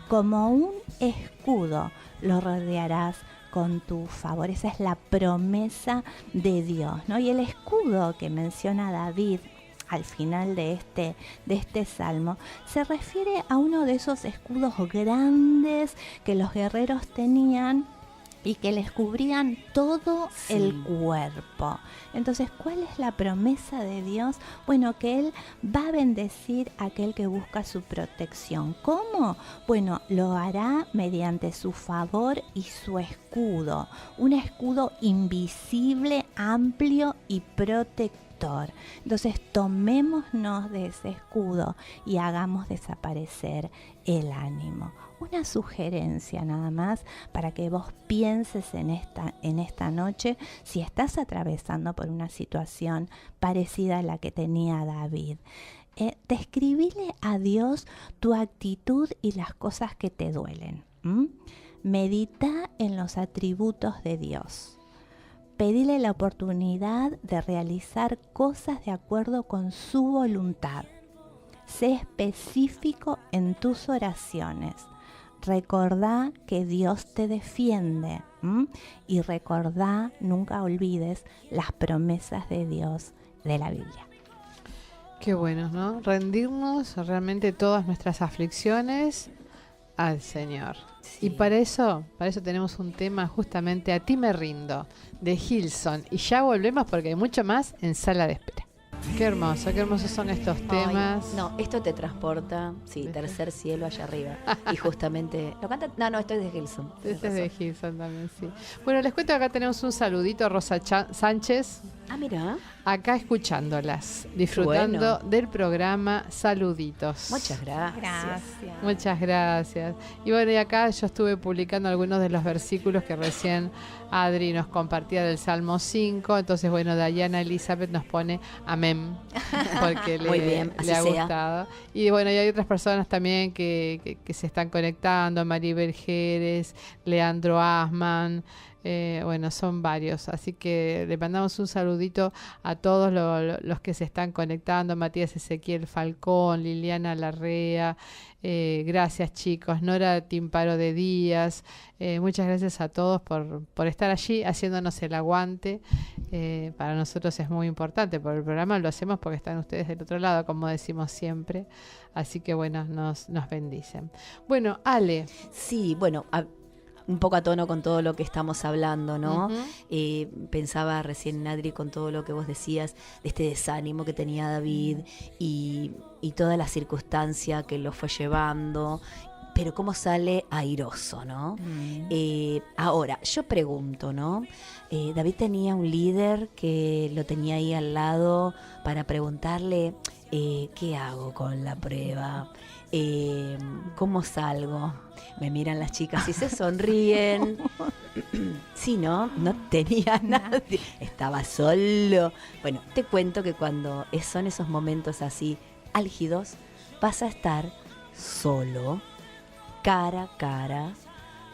como un escudo lo rodearás con tu favor. Esa es la promesa de Dios, ¿no? Y el escudo que menciona David al final de este salmo se refiere a uno de esos escudos grandes que los guerreros tenían y que les cubrían todo el cuerpo. Entonces, ¿cuál es la promesa de Dios? Bueno, que Él va a bendecir a aquel que busca su protección. ¿Cómo? Bueno, lo hará mediante su favor y su escudo. Un escudo invisible, amplio y protector. Entonces, tomémonos de ese escudo y hagamos desaparecer el ánimo. Una sugerencia nada más para que vos pienses en esta noche si estás atravesando por una situación parecida a la que tenía David. Describile a Dios tu actitud y las cosas que te duelen. Medita en los atributos de Dios. Pedile la oportunidad de realizar cosas de acuerdo con su voluntad. Sé específico en tus oraciones. Recordá que Dios te defiende, y recordá, nunca olvides las promesas de Dios de la Biblia. Qué bueno, ¿no? Rendirnos realmente todas nuestras aflicciones al Señor. Sí. Y para eso tenemos un tema justamente, A ti me rindo, de Hillsong. Y ya volvemos porque hay mucho más en Sala de Espera. Qué hermosos son estos temas. Ay, no, esto te transporta, tercer cielo allá arriba. Y justamente, ¿lo canta? No, esto es de Hillsong. Este es de Hillsong también, sí. Bueno, les cuento que acá tenemos un saludito a Rosa Sánchez. Ah, mira. Acá escuchándolas, disfrutando del programa. Saluditos. Muchas gracias. Muchas gracias. Y bueno, y acá yo estuve publicando algunos de los versículos que recién Adri nos compartía del Salmo 5. Entonces, bueno, Dayana Elizabeth nos pone amén, porque le ha gustado. Y bueno, y hay otras personas también que se están conectando, Maribel Jerez, Leandro Asman. Bueno, son varios, así que le mandamos un saludito a todos los que se están conectando. Matías Ezequiel Falcón, Liliana Larrea, gracias chicos, Nora Timparo de Díaz, muchas gracias a todos por estar allí haciéndonos el aguante. Para nosotros es muy importante, por el programa lo hacemos porque están ustedes del otro lado, como decimos siempre, así que bueno, nos bendicen. Bueno, Ale. Sí, bueno, un poco a tono con todo lo que estamos hablando, ¿no? Pensaba recién, Adri, con todo lo que vos decías, de este desánimo que tenía David y toda la circunstancia que lo fue llevando, pero cómo sale airoso, ¿no? Ahora, yo pregunto, ¿no? David tenía un líder que lo tenía ahí al lado para preguntarle, ¿qué hago con la prueba? ¿Cómo salgo? Me miran las chicas y se sonríen. Sí, no tenía nadie, estaba solo. Bueno, te cuento que cuando son esos momentos así álgidos, vas a estar solo, cara a cara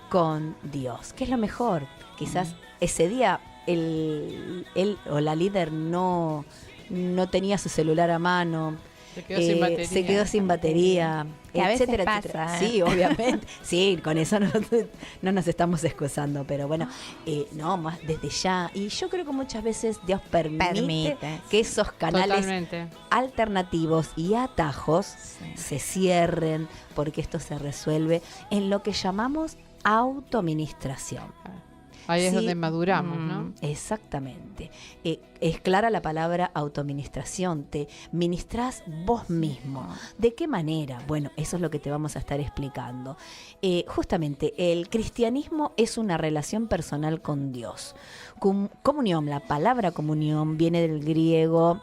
con Dios, que es lo mejor. Quizás ese día él o la líder no tenía su celular a mano. Se quedó sin batería, que a veces etcétera, pasa, etcétera. Sí, obviamente. Sí, con eso no nos estamos excusando, pero bueno, no, más desde ya. Y yo creo que muchas veces Dios permite que esos canales alternativos y atajos se cierren, porque esto se resuelve en lo que llamamos autoministración. Ahí es Sí, donde maduramos, ¿no? Exactamente. Es clara la palabra autoministración. Te ministrás vos mismo. ¿De qué manera? Bueno, eso es lo que te vamos a estar explicando. Justamente, el cristianismo es una relación personal con Dios. Comunión, la palabra comunión viene del griego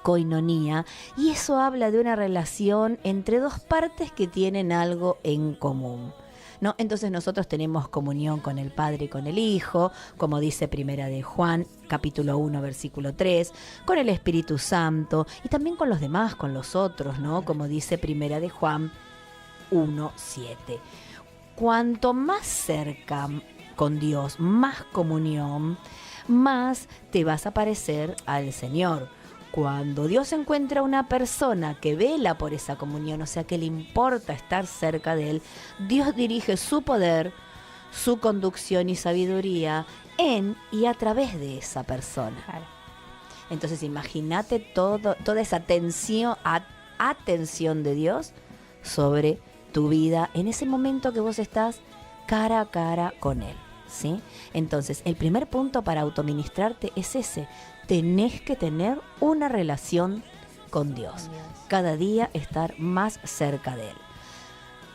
koinonía, y eso habla de una relación entre dos partes que tienen algo en común, ¿no? Entonces nosotros tenemos comunión con el Padre y con el Hijo, como dice Primera de Juan, capítulo 1, versículo 3, con el Espíritu Santo y también con los demás, con los otros, ¿no? Como dice Primera de Juan 1, 7. Cuanto más cerca con Dios, más comunión, más te vas a parecer al Señor. Cuando Dios encuentra una persona que vela por esa comunión, o sea, que le importa estar cerca de Él, Dios dirige su poder, su conducción y sabiduría en y a través de esa persona. Claro. Entonces imagínate toda esa atención de Dios sobre tu vida en ese momento que vos estás cara a cara con Él, ¿sí? Entonces, el primer punto para autoministrarte es ese. Tenés que tener una relación con Dios. Cada día estar más cerca de Él.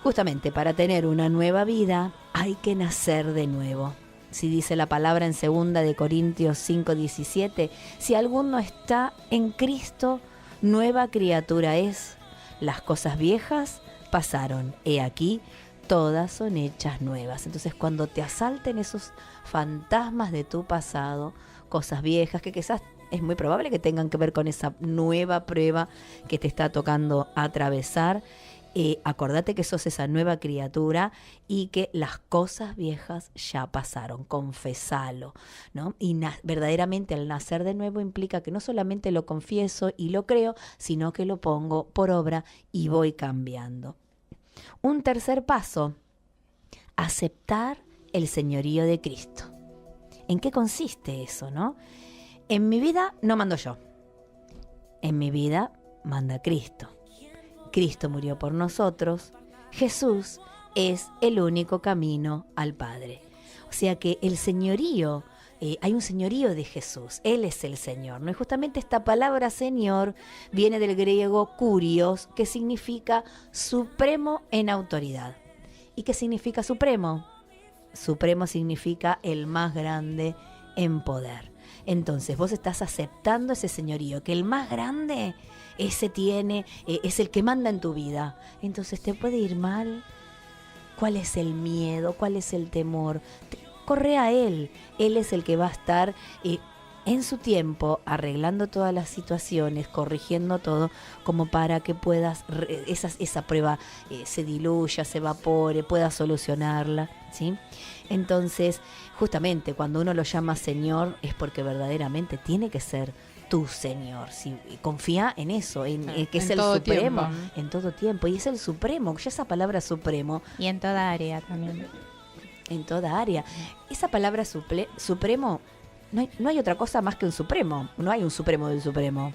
Justamente para tener una nueva vida hay que nacer de nuevo. Si dice la palabra en 2 de Corintios 5:17, si alguno está en Cristo, nueva criatura es. Las cosas viejas pasaron, he aquí, todas son hechas nuevas. Entonces, cuando te asalten esos fantasmas de tu pasado, cosas viejas que quizás es muy probable que tengan que ver con esa nueva prueba que te está tocando atravesar, acordate que sos esa nueva criatura y que las cosas viejas ya pasaron, confesalo, ¿no? Y verdaderamente al nacer de nuevo implica que no solamente lo confieso y lo creo, sino que lo pongo por obra y voy cambiando. Un tercer paso, aceptar el señorío de Cristo. ¿En qué consiste eso, no? En mi vida no mando yo. En mi vida manda Cristo. Cristo murió por nosotros. Jesús es el único camino al Padre. O sea que el señorío, hay un señorío de Jesús. Él es el Señor, ¿no? Y justamente esta palabra Señor viene del griego kurios, que significa supremo en autoridad. ¿Y qué significa supremo? Supremo significa el más grande en poder. Entonces vos estás aceptando ese señorío, que el más grande, ese tiene, es el que manda en tu vida. Entonces te puede ir mal. ¿Cuál es el miedo? ¿Cuál es el temor? Corre a Él. Él es el que va a estar en su tiempo arreglando todas las situaciones, corrigiendo todo, como para que puedas, esa prueba se diluya, se evapore, puedas solucionarla, ¿sí? Entonces, justamente cuando uno lo llama Señor es porque verdaderamente tiene que ser tu Señor, ¿sí? Confía en eso, en que es el Supremo, en todo tiempo, y es el Supremo, ya esa palabra Supremo. Y en toda área también. En toda área. Esa palabra Supremo, no hay otra cosa más que un Supremo, no hay un Supremo del Supremo.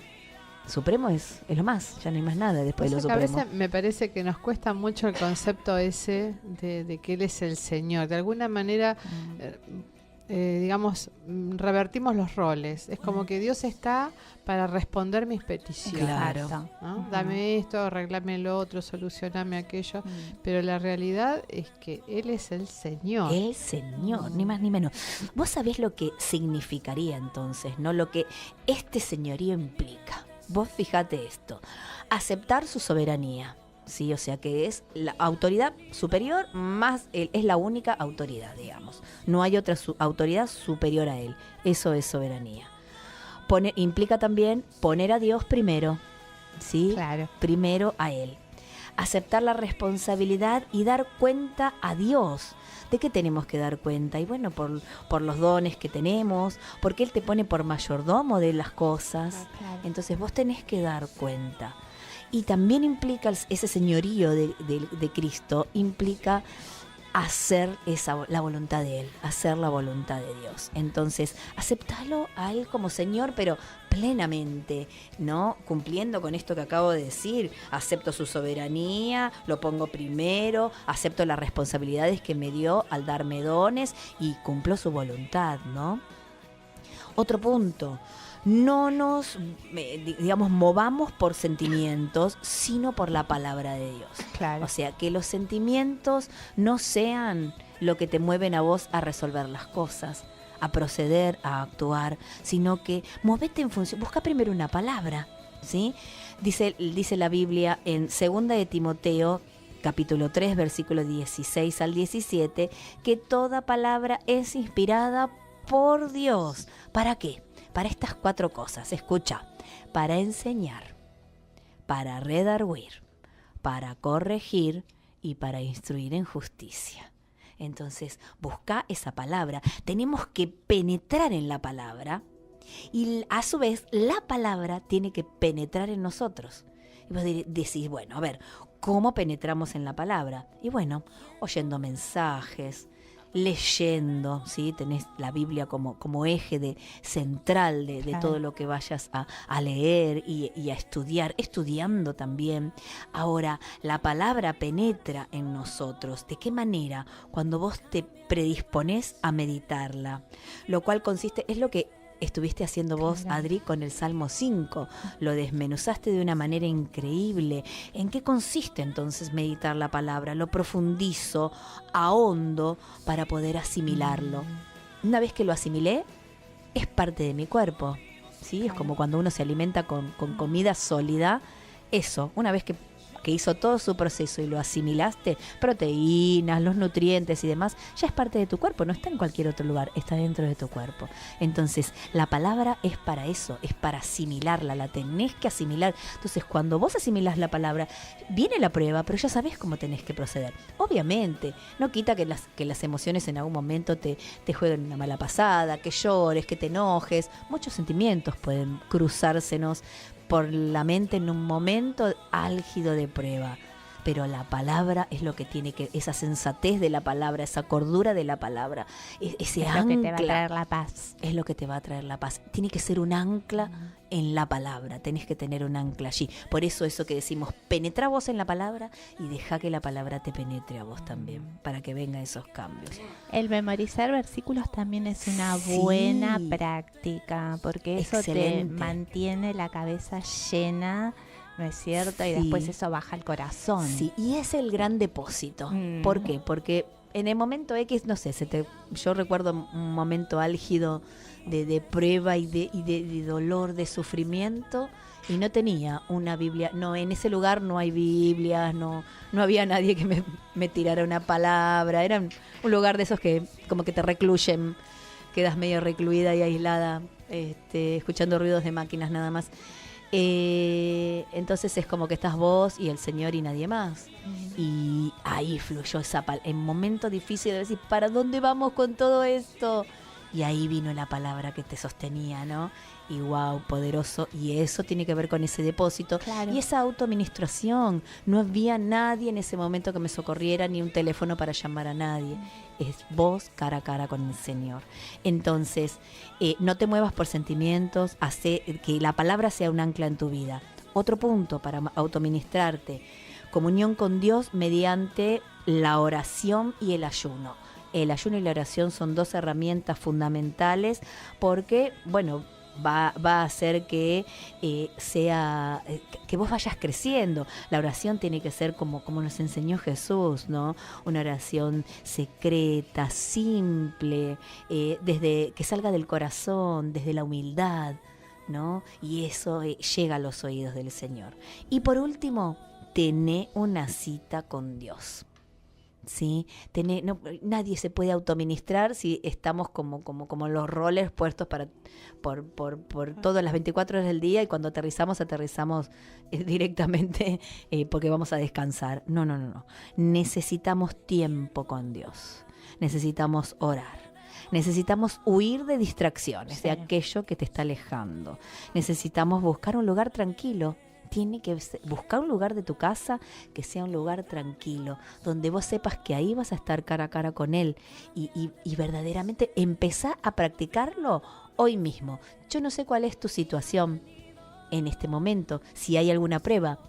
Supremo es lo más, ya no hay más nada después de lo Supremo. A veces me parece que nos cuesta mucho el concepto ese de que Él es el Señor. De alguna manera, digamos, revertimos los roles. Es como que Dios está para responder mis peticiones. Claro. ¿No? Dame esto, arreglame lo otro, solucioname aquello. Pero la realidad es que Él es el Señor. El Señor, ni más ni menos. Vos sabés lo que significaría entonces, ¿no? Lo que este señorío implica. Vos fíjate esto, aceptar su soberanía, ¿sí? O sea que es la autoridad superior más él, es la única autoridad, digamos. No hay otra autoridad superior a Él, eso es soberanía. Implica también poner a Dios primero, ¿sí? Claro. Primero a Él. Aceptar la responsabilidad y dar cuenta a Dios. ¿De qué tenemos que dar cuenta? Y bueno, por los dones que tenemos, porque Él te pone por mayordomo de las cosas. Claro. Entonces vos tenés que dar cuenta. Y también implica ese señorío de Cristo, implica hacer la voluntad de Él, hacer la voluntad de Dios. Entonces, aceptalo a Él como Señor, pero plenamente, ¿no? Cumpliendo con esto que acabo de decir. Acepto su soberanía, lo pongo primero, acepto las responsabilidades que me dio al darme dones y cumplo su voluntad, ¿no? Otro punto. No nos, movamos por sentimientos, sino por la palabra de Dios. Claro. O sea, que los sentimientos no sean lo que te mueven a vos a resolver las cosas, a proceder, a actuar, sino que movete en función, busca primero una palabra, ¿sí? Dice la Biblia en 2 de Timoteo, capítulo 3, versículo 16 al 17, que toda palabra es inspirada por Dios. ¿Para qué? Para estas 4 cosas, escucha, para enseñar, para redarguir, para corregir y para instruir en justicia. Entonces, busca esa palabra. Tenemos que penetrar en la palabra y a su vez la palabra tiene que penetrar en nosotros. Y vos decís, bueno, a ver, ¿cómo penetramos en la palabra? Y bueno, oyendo mensajes, leyendo, ¿sí? Tenés la Biblia como eje central de todo lo que vayas a leer y a estudiar, estudiando también. Ahora, la palabra penetra en nosotros. ¿De qué manera? Cuando vos te predisponés a meditarla, lo cual consiste, es lo que estuviste haciendo vos, Adri, con el Salmo 5. Lo desmenuzaste de una manera increíble. ¿En qué consiste entonces meditar la palabra? Lo profundizo, ahondo para poder asimilarlo. Una vez que lo asimilé, es parte de mi cuerpo, ¿sí? Es como cuando uno se alimenta con comida sólida. Eso, una vez que hizo todo su proceso y lo asimilaste, proteínas, los nutrientes y demás, ya es parte de tu cuerpo, no está en cualquier otro lugar, está dentro de tu cuerpo. Entonces, la palabra es para eso, es para asimilarla, la tenés que asimilar. Entonces, cuando vos asimilás la palabra, viene la prueba, pero ya sabés cómo tenés que proceder. Obviamente, no quita que las emociones en algún momento te jueguen una mala pasada, que llores, que te enojes. Muchos sentimientos pueden cruzársenos por la mente en un momento álgido de prueba, pero la palabra es lo que tiene que, esa sensatez de la palabra, esa cordura de la palabra, ese ancla, lo que te va a traer la paz. Es lo que te va a traer la paz. Tiene que ser un ancla en la palabra, tenés que tener un ancla allí. Por eso que decimos, penetra vos en la palabra y deja que la palabra te penetre a vos también, para que vengan esos cambios. El memorizar versículos también es una buena práctica, porque eso te mantiene la cabeza llena, ¿no es cierto? Y después eso baja el corazón. Sí, y es el gran depósito. ¿Por qué? Porque en el momento X, no sé, yo recuerdo un momento álgido de prueba y de dolor, de sufrimiento, y no tenía una Biblia. No, en ese lugar no hay Biblias, no había nadie que me tirara una palabra. Era un lugar de esos que como que te recluyen, quedas medio recluida y aislada, escuchando ruidos de máquinas nada más. Entonces es como que estás vos y el Señor y nadie más. Y ahí fluyó en momentos difíciles de decir, ¿para dónde vamos con todo esto? Y ahí vino la palabra que te sostenía, ¿no? Y wow, poderoso. Y eso tiene que ver con ese depósito. Claro. Y esa autoministración. No había nadie en ese momento que me socorriera, ni un teléfono para llamar a nadie. Es vos cara a cara con el Señor. Entonces, no te muevas por sentimientos, hace que la palabra sea un ancla en tu vida. Otro punto para autoministrarte: comunión con Dios mediante la oración y el ayuno. El ayuno y la oración son 2 herramientas fundamentales porque, bueno, va a hacer que que vos vayas creciendo. La oración tiene que ser como nos enseñó Jesús, ¿no? Una oración secreta, simple, desde que salga del corazón, desde la humildad, ¿no? Y eso llega a los oídos del Señor. Y por último, tené una cita con Dios. ¿Sí? Nadie se puede autoministrar si estamos como los roles puestos por todas las 24 horas del día, y cuando aterrizamos directamente porque vamos a descansar. No. Necesitamos tiempo con Dios. Necesitamos orar. Necesitamos huir de distracciones, de aquello que te está alejando. Necesitamos buscar un lugar tranquilo. tiene que buscar un lugar de tu casa que sea un lugar tranquilo, donde vos sepas que ahí vas a estar cara a cara con Él y verdaderamente empezá a practicarlo hoy mismo. Yo no sé cuál es tu situación en este momento, si hay alguna prueba.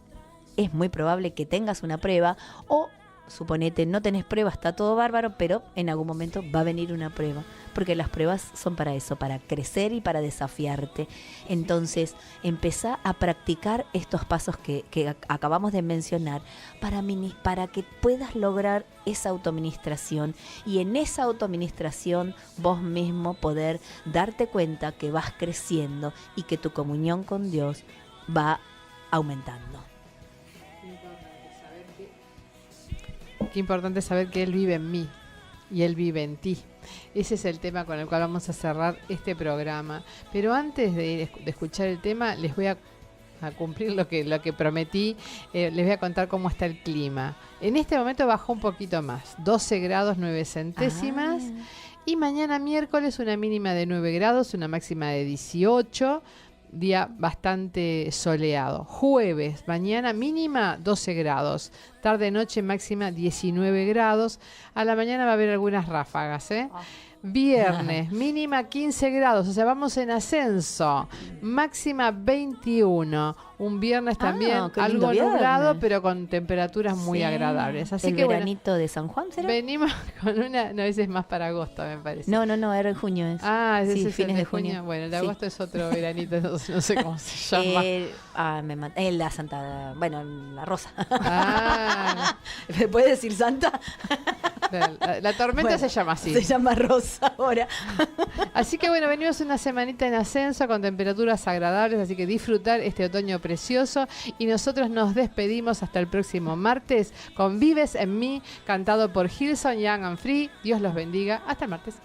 Es muy probable que tengas una prueba o suponete no tenés prueba, está todo bárbaro, pero en algún momento va a venir una prueba, porque las pruebas son para eso, para crecer y para desafiarte. Entonces, empezá a practicar estos pasos que acabamos de mencionar para que puedas lograr esa autoministración y en esa autoministración vos mismo poder darte cuenta que vas creciendo y que tu comunión con Dios va aumentando. Qué importante saber que Él vive en mí y Él vive en ti. Ese es el tema con el cual vamos a cerrar este programa. Pero antes de escuchar el tema, les voy a cumplir lo que prometí. Les voy a contar cómo está el clima. En este momento bajó un poquito más, 12 grados 9 centésimas. Y mañana miércoles una mínima de 9 grados, una máxima de 18. Día bastante soleado. Jueves, mañana mínima 12 grados. Tarde-noche máxima 19 grados. A la mañana va a haber algunas ráfagas, ¿eh? Viernes, mínima 15 grados, o sea, vamos en ascenso. Máxima 21. Un viernes también algo nublado, pero con temperaturas muy agradables. Así ¿El que veranito de San Juan será? Venimos con una... No, ese es más para agosto, me parece. No, era en junio. Ese es fines el de junio. Bueno, el de agosto es otro veranito, no sé cómo se llama. La Santa... Bueno, la Rosa. ¿Me puedes decir Santa? La tormenta se llama así. Se llama Rosa ahora. Así que bueno, venimos una semanita en ascenso con temperaturas agradables, así que disfrutar este otoño precioso y nosotros nos despedimos hasta el próximo martes con Vives en mí, cantado por Hillsong Young and Free. Dios los bendiga. Hasta el martes.